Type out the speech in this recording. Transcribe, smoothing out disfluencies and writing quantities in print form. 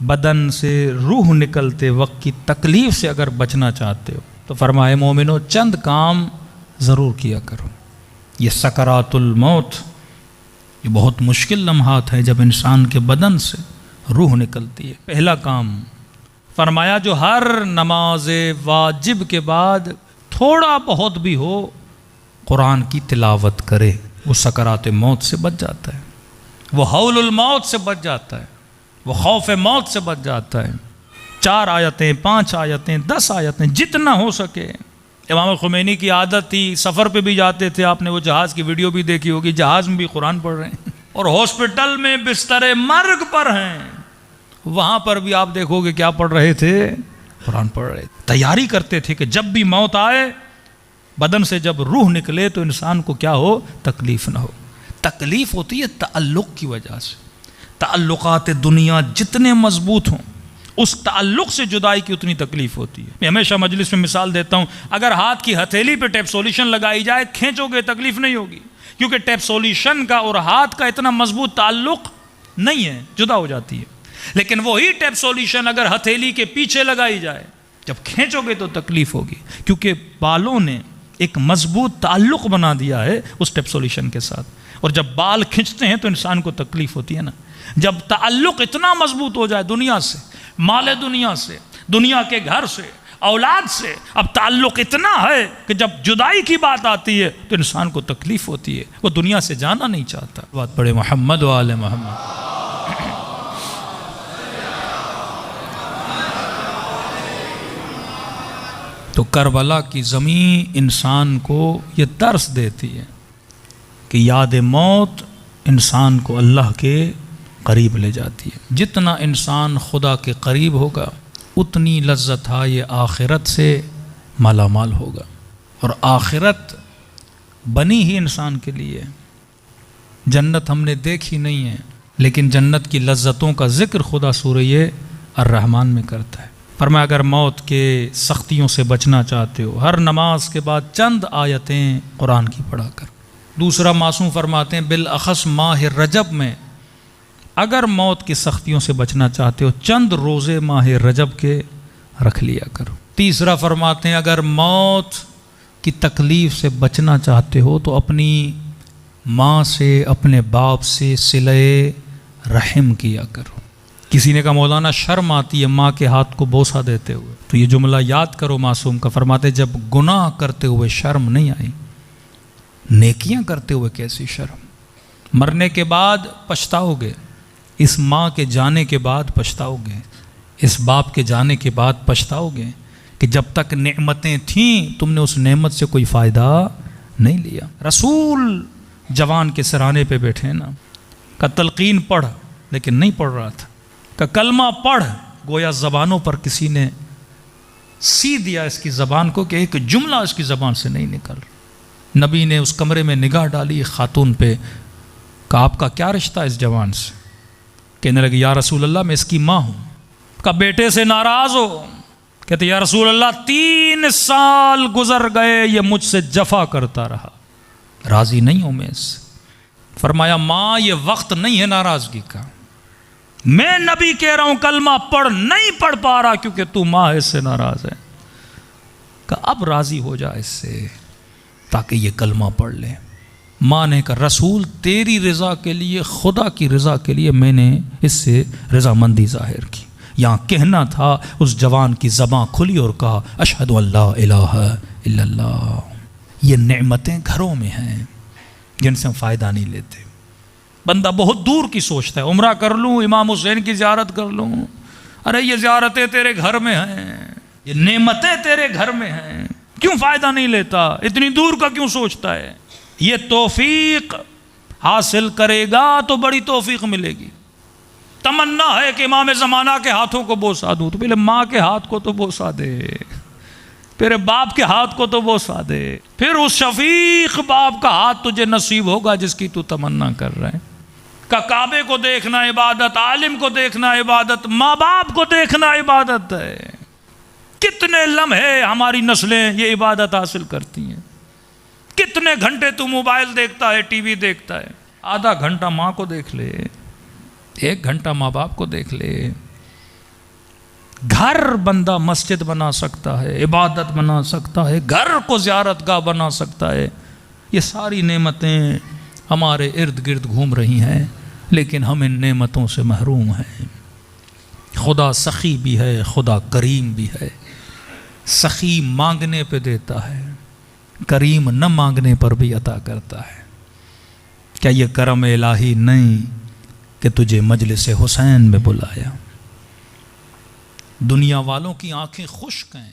بدن سے روح نکلتے وقت کی تکلیف سے اگر بچنا چاہتے ہو تو فرمائے مومنو چند کام ضرور کیا کرو. یہ سکرات الموت، یہ بہت مشکل لمحات ہے جب انسان کے بدن سے روح نکلتی ہے. پہلا کام فرمایا جو ہر نماز واجب کے بعد تھوڑا بہت بھی ہو قرآن کی تلاوت کرے، وہ سکرات موت سے بچ جاتا ہے، وہ ہول الموت سے بچ جاتا ہے، وہ خوف موت سے بچ جاتا ہے. 4 آیتیں 5 آیتیں 10 آیتیں جتنا ہو سکے. امام خمینی کی عادت تھی، سفر پہ بھی جاتے تھے، آپ نے وہ جہاز کی ویڈیو بھی دیکھی ہوگی، جہاز میں بھی قرآن پڑھ رہے ہیں، اور ہاسپٹل میں بستر مرگ پر ہیں، وہاں پر بھی آپ دیکھو گے کیا پڑھ رہے تھے، قرآن پڑھ رہے تھے. تیاری کرتے تھے کہ جب بھی موت آئے، بدن سے جب روح نکلے تو انسان کو کیا ہو، تکلیف نہ ہو. تکلیف ہوتی ہے تعلق کی وجہ سے. تعلقات دنیا جتنے مضبوط ہوں، اس تعلق سے جدائی کی اتنی تکلیف ہوتی ہے. میں ہمیشہ مجلس میں مثال دیتا ہوں، اگر ہاتھ کی ہتھیلی پہ ٹیپ سولوشن لگائی جائے، کھینچو گے تکلیف نہیں ہوگی، کیونکہ ٹیپ سولوشن کا اور ہاتھ کا اتنا مضبوط تعلق نہیں ہے، جدا ہو جاتی ہے. لیکن وہی ٹیپ سولوشن اگر ہتھیلی کے پیچھے لگائی جائے، جب کھینچو گے تو تکلیف ہوگی، کیونکہ بالوں نے ایک مضبوط تعلق بنا دیا ہے اس ٹیپ سولوشن کے ساتھ. اور جب بال کھنچتے ہیں تو انسان کو تکلیف ہوتی ہے نا. جب تعلق اتنا مضبوط ہو جائے دنیا سے، مال دنیا سے، دنیا کے گھر سے، اولاد سے، اب تعلق اتنا ہے کہ جب جدائی کی بات آتی ہے تو انسان کو تکلیف ہوتی ہے، وہ دنیا سے جانا نہیں چاہتا. بات پڑھے محمد و آل محمد. تو کربلا کی زمین انسان کو یہ درس دیتی ہے کہ یاد موت انسان کو اللہ کے قریب لے جاتی ہے. جتنا انسان خدا کے قریب ہوگا اتنی لذت یہ آخرت سے مالا مال ہوگا. اور آخرت بنی ہی انسان کے لیے. جنت ہم نے دیکھی نہیں ہے، لیکن جنت کی لذتوں کا ذکر خدا سورہ الرحمن میں کرتا ہے. فرمایا اگر موت کے سختیوں سے بچنا چاہتے ہو، ہر نماز کے بعد چند آیتیں قرآن کی پڑھا کر. دوسرا معصوم فرماتے ہیں بالاخص ماہ رجب میں اگر موت کی سختیوں سے بچنا چاہتے ہو چند روزے ماہ رجب کے رکھ لیا کرو. تیسرا فرماتے ہیں اگر موت کی تکلیف سے بچنا چاہتے ہو تو اپنی ماں سے، اپنے باپ سے صلہ رحم کیا کرو. کسی نے کہا مولانا شرم آتی ہے ماں کے ہاتھ کو بوسہ دیتے ہوئے، تو یہ جملہ یاد کرو معصوم کا. فرماتے جب گناہ کرتے ہوئے شرم نہیں آئی، نیکیاں کرتے ہوئے کیسی شرم. مرنے کے بعد پچھتاؤ گے، اس ماں کے جانے کے بعد پچھتاؤ گے، اس باپ کے جانے کے بعد پچھتاؤ گے کہ جب تک نعمتیں تھیں تم نے اس نعمت سے کوئی فائدہ نہیں لیا. رسول جوان کے سرانے پہ بیٹھے نا، کا تلقین پڑھ لیکن نہیں پڑھ رہا تھا، کا کلمہ پڑھ، گویا زبانوں پر کسی نے سی دیا اس کی زبان کو کہ ایک جملہ اس کی زبان سے نہیں نکل رہا. نبی نے اس کمرے میں نگاہ ڈالی خاتون پہ، کہ آپ کا کیا رشتہ اس جوان سے؟ کہنے لگے یا رسول اللہ میں اس کی ماں ہوں. کہ بیٹے سے ناراض ہو؟ کہتے یا رسول اللہ 3 سال گزر گئے یہ مجھ سے جفا کرتا رہا، راضی نہیں ہوں میں اس سے. فرمایا ماں یہ وقت نہیں ہے ناراضگی کا، میں نبی کہہ رہا ہوں کلمہ پڑھ، نہیں پڑھ پا رہا کیونکہ تو ماں اس سے ناراض ہے. کہ اب راضی ہو جا اس سے تاکہ یہ کلمہ پڑھ لے. ماں نے کہا رسول تیری رضا کے لیے، خدا کی رضا کے لیے میں نے اس سے رضامندی ظاہر کی. یہاں کہنا تھا اس جوان کی زبان کھلی اور کہا اشہد ان لا الہ الا اللہ. یہ نعمتیں گھروں میں ہیں جن سے ہم فائدہ نہیں لیتے. بندہ بہت دور کی سوچتا ہے، عمرہ کر لوں، امام حسین کی زیارت کر لوں. ارے یہ زیارتیں تیرے گھر میں ہیں، یہ نعمتیں تیرے گھر میں ہیں، کیوں فائدہ نہیں لیتا؟ اتنی دور کا کیوں سوچتا ہے؟ یہ توفیق حاصل کرے گا تو بڑی توفیق ملے گی. تمنا ہے کہ امام زمانہ کے ہاتھوں کو بوسا دوں، تو پہلے ماں کے ہاتھ کو تو بوسا دے، پھر باپ کے ہاتھ کو تو بوسا دے، پھر اس شفیق باپ کا ہاتھ تجھے نصیب ہوگا جس کی تو تمنا کر رہے ہیں. کہ کعبے کو دیکھنا عبادت، عالم کو دیکھنا عبادت، ماں باپ کو دیکھنا عبادت ہے. کتنے لمحے ہماری نسلیں یہ عبادت حاصل کرتی ہیں. کتنے گھنٹے تو موبائل دیکھتا ہے، ٹی وی دیکھتا ہے. آدھا گھنٹہ ماں کو دیکھ لے، 1 گھنٹہ ماں باپ کو دیکھ لے. گھر بندہ مسجد بنا سکتا ہے، عبادت بنا سکتا ہے، گھر کو زیارت گاہ بنا سکتا ہے. یہ ساری نعمتیں ہمارے ارد گرد گھوم رہی ہیں، لیکن ہم ان نعمتوں سے محروم ہیں. خدا سخی بھی ہے، خدا کریم بھی ہے. سخی مانگنے پہ دیتا ہے، کریم نہ مانگنے پر بھی عطا کرتا ہے. کیا یہ کرم الہی نہیں کہ تجھے مجلس حسین میں بلایا؟ دنیا والوں کی آنکھیں خشک ہیں.